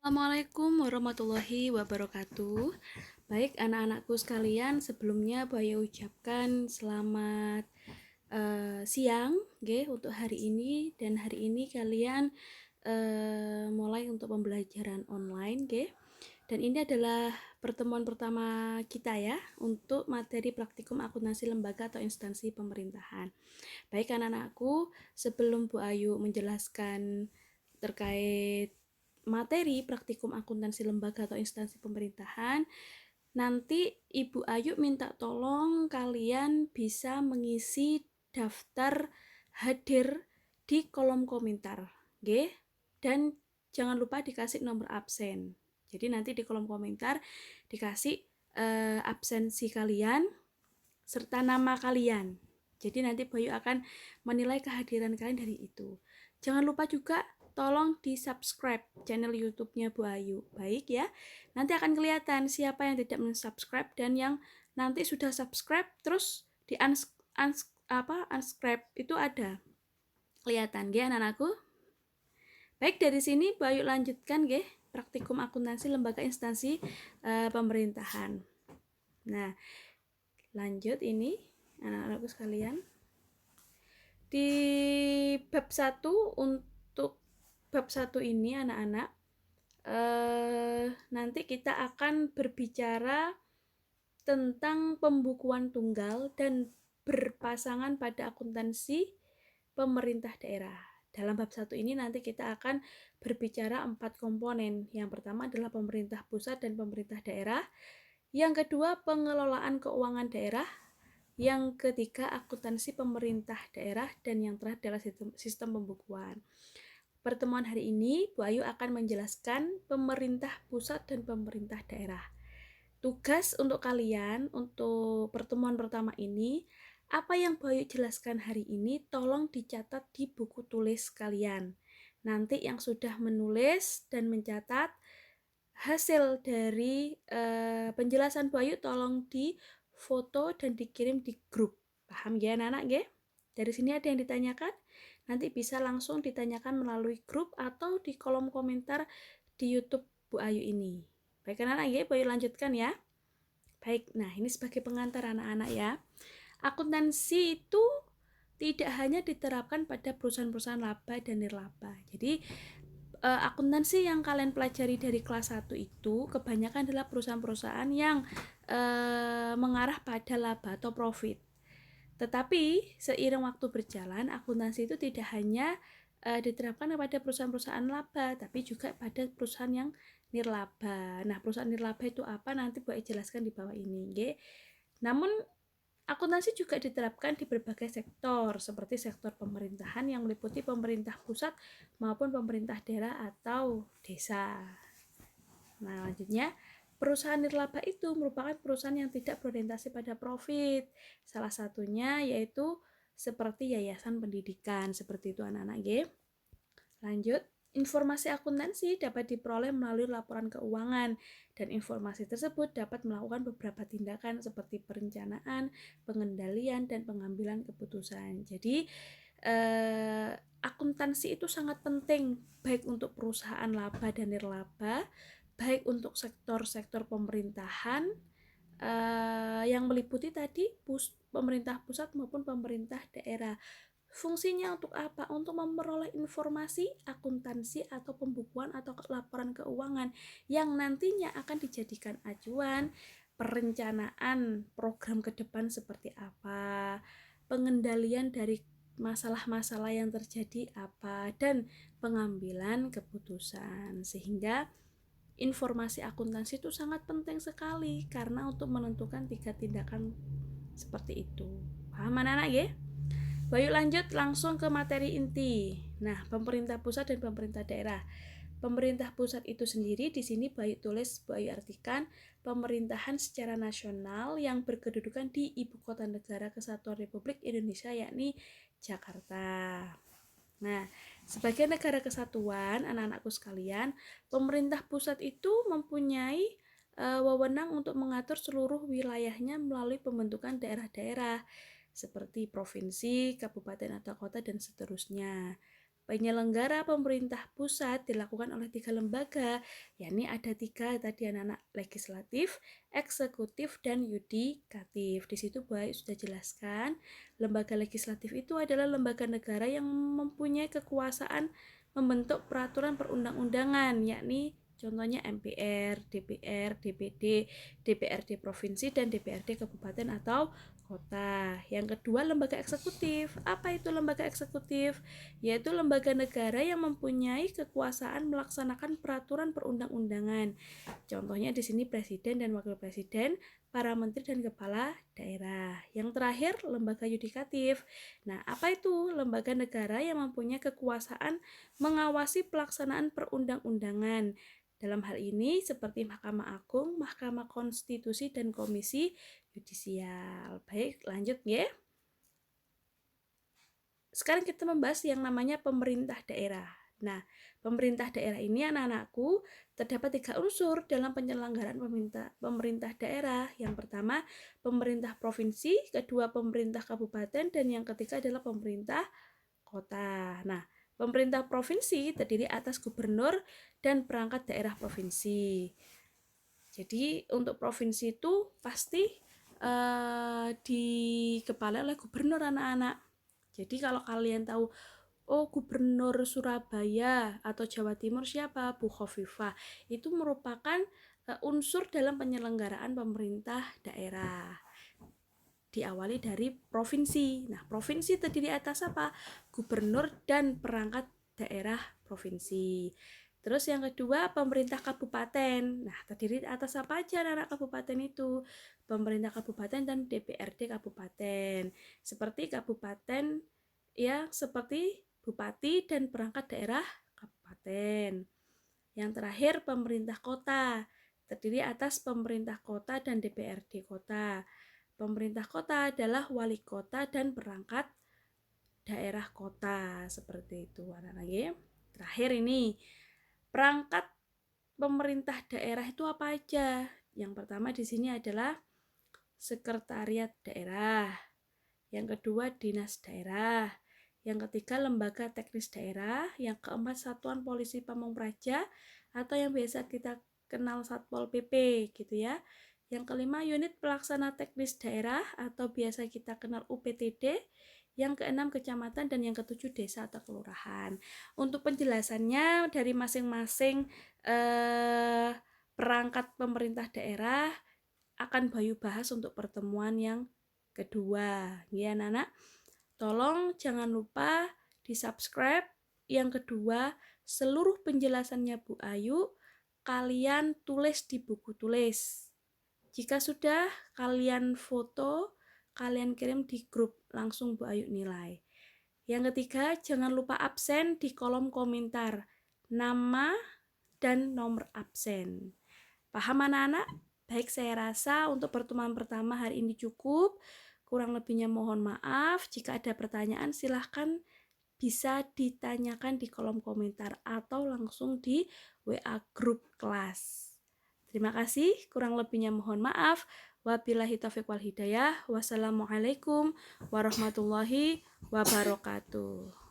Assalamualaikum warahmatullahi wabarakatuh. Baik anak-anakku sekalian, sebelumnya Baya ucapkan selamat siang nggih untuk hari ini, dan hari ini kalian mulai untuk pembelajaran online nggih. Dan ini adalah pertemuan pertama kita ya untuk materi praktikum akuntansi lembaga atau instansi pemerintahan. Baik anak-anakku, sebelum Bu Ayu menjelaskan terkait materi praktikum akuntansi lembaga atau instansi pemerintahan, nanti Ibu Ayu minta tolong kalian bisa mengisi daftar hadir di kolom komentar, oke? Dan jangan lupa dikasih nomor absen. Jadi nanti di kolom komentar dikasih absensi kalian serta nama kalian. Jadi nanti Bayu akan menilai kehadiran kalian dari itu. Jangan lupa juga tolong di subscribe channel YouTube-nya Bu Ayu. Baik ya. Nanti akan kelihatan siapa yang tidak mensubscribe dan yang nanti sudah subscribe terus di unsubscribe itu ada. Kelihatan ya anak-anakku? Baik, dari sini Bu Ayu lanjutkan ya praktikum akuntansi lembaga instansi pemerintahan. Nah, lanjut ini anak-anakku sekalian. Di bab 1, untuk bab 1 ini anak-anak nanti kita akan berbicara tentang pembukuan tunggal dan berpasangan pada akuntansi pemerintah daerah. Dalam bab 1 ini nanti kita akan berbicara 4 komponen. Yang pertama adalah pemerintah pusat dan pemerintah daerah. Yang kedua, pengelolaan keuangan daerah. Yang ketiga, akuntansi pemerintah daerah. Dan yang terakhir adalah sistem pembukuan. Pertemuan hari ini, Bu Ayu akan menjelaskan pemerintah pusat dan pemerintah daerah. Tugas untuk kalian, untuk pertemuan pertama ini, apa yang Bu Ayu jelaskan hari ini, tolong dicatat di buku tulis kalian. Nanti yang sudah menulis dan mencatat hasil dari penjelasan Bu Ayu tolong di foto dan dikirim di grup. Paham ya anak-anak ya? Dari sini ada yang ditanyakan? Nanti bisa langsung ditanyakan melalui grup atau di kolom komentar di YouTube Bu Ayu ini. Baik anak-anak ya, Bu Ayu lanjutkan ya. Baik, nah ini sebagai pengantar anak-anak ya. Akuntansi itu tidak hanya diterapkan pada perusahaan-perusahaan laba dan nirlaba. Jadi akuntansi yang kalian pelajari dari kelas 1 itu kebanyakan adalah perusahaan-perusahaan yang mengarah pada laba atau profit. Tetapi seiring waktu berjalan, akuntansi itu tidak hanya diterapkan kepada perusahaan-perusahaan laba, tapi juga pada perusahaan yang nirlaba. Nah, perusahaan nirlaba itu apa? Nanti boleh jelaskan di bawah ini, nggih. Namun akuntansi juga diterapkan di berbagai sektor, seperti sektor pemerintahan yang meliputi pemerintah pusat maupun pemerintah daerah atau desa. Nah, lanjutnya, perusahaan nirlaba itu merupakan perusahaan yang tidak berorientasi pada profit. Salah satunya yaitu seperti yayasan pendidikan, seperti itu anak-anak ya. Lanjut, informasi akuntansi dapat diperoleh melalui laporan keuangan, dan informasi tersebut dapat melakukan beberapa tindakan seperti perencanaan, pengendalian, dan pengambilan keputusan. Jadi akuntansi itu sangat penting baik untuk perusahaan laba dan nirlaba, baik untuk sektor-sektor pemerintahan yang meliputi tadi pemerintah pusat maupun pemerintah daerah. Fungsinya untuk apa? Untuk memperoleh informasi akuntansi atau pembukuan atau laporan keuangan yang nantinya akan dijadikan acuan perencanaan program ke depan seperti apa, pengendalian dari masalah-masalah yang terjadi apa, dan pengambilan keputusan. Sehingga informasi akuntansi itu sangat penting sekali karena untuk menentukan 3 tindakan seperti itu. Paham anak-anak ya? Baik, lanjut langsung ke materi inti. Nah, pemerintah pusat dan pemerintah daerah. Pemerintah pusat itu sendiri di sini Bayu tulis, Bayu artikan pemerintahan secara nasional yang berkedudukan di Ibu Kota Negara Kesatuan Republik Indonesia, yakni Jakarta. Nah, sebagai negara kesatuan, anak-anakku sekalian, pemerintah pusat itu mempunyai wewenang untuk mengatur seluruh wilayahnya melalui pembentukan daerah-daerah seperti provinsi, kabupaten atau kota, dan seterusnya. penyelenggara pemerintah pusat dilakukan oleh 3 lembaga, yakni ada 3 tadi anak-anak, legislatif, eksekutif, dan yudikatif. Di situ Bu Ayu sudah jelaskan, lembaga legislatif itu adalah lembaga negara yang mempunyai kekuasaan membentuk peraturan perundang-undangan, yakni contohnya MPR, DPR, DPD, DPRD provinsi, dan DPRD kabupaten atau kota. Yang kedua, lembaga eksekutif. Apa itu lembaga eksekutif? Yaitu lembaga negara yang mempunyai kekuasaan melaksanakan peraturan perundang-undangan. Contohnya di sini presiden dan wakil presiden, para menteri dan kepala daerah. Yang terakhir, lembaga yudikatif. Nah, apa itu? Lembaga negara yang mempunyai kekuasaan mengawasi pelaksanaan perundang-undangan. Dalam hal ini seperti Mahkamah Agung, Mahkamah Konstitusi, dan Komisi Yudisial. Baik, lanjut ya. Sekarang kita membahas yang namanya pemerintah daerah. Nah, pemerintah daerah ini anak-anakku terdapat 3 unsur dalam penyelenggaraan pemerintah daerah. Yang pertama, pemerintah provinsi, kedua pemerintah kabupaten, dan yang ketiga adalah pemerintah kota. Nah, pemerintah provinsi terdiri atas gubernur dan perangkat daerah provinsi. Jadi untuk provinsi itu pasti dikepalai oleh gubernur anak-anak. Jadi kalau kalian tahu, oh gubernur Surabaya atau Jawa Timur siapa? Bu Khofifah. Itu merupakan unsur dalam penyelenggaraan pemerintah daerah. Diawali dari provinsi. Nah, provinsi terdiri atas apa? Gubernur dan perangkat daerah provinsi. Terus yang kedua, pemerintah kabupaten. Nah, terdiri atas apa aja anak kabupaten itu? Pemerintah kabupaten dan DPRD kabupaten. Seperti kabupaten ya, seperti bupati dan perangkat daerah kabupaten. Yang terakhir, pemerintah kota. Terdiri atas pemerintah kota dan DPRD kota. Pemerintah kota adalah wali kota dan perangkat daerah kota, seperti itu anak-anak ya. Terakhir ini, perangkat pemerintah daerah itu apa aja? Yang pertama di sini adalah sekretariat daerah. Yang kedua dinas daerah. Yang ketiga lembaga teknis daerah. Yang keempat satuan polisi pamung praja atau yang biasa kita kenal Satpol PP gitu ya. Yang kelima unit pelaksana teknis daerah atau biasa kita kenal UPTD. Yang keenam kecamatan dan yang ketujuh desa atau kelurahan. Untuk penjelasannya dari masing-masing perangkat pemerintah daerah akan Bayu bahas untuk pertemuan yang kedua. Ya anak-anak, tolong jangan lupa di subscribe. Yang kedua, seluruh penjelasannya Bu Ayu kalian tulis di buku tulis. Jika sudah, kalian foto, kalian kirim di grup, langsung Bu Ayu nilai. Yang ketiga, jangan lupa absen di kolom komentar, nama dan nomor absen. Paham anak-anak? Baik, saya rasa untuk pertemuan pertama hari ini cukup. Kurang lebihnya mohon maaf. Jika ada pertanyaan silahkan bisa ditanyakan di kolom komentar atau langsung di WA grup kelas. Terima kasih, kurang lebihnya mohon maaf. Wabillahi taufiq wal hidayah. Wassalamualaikum warahmatullahi wabarakatuh.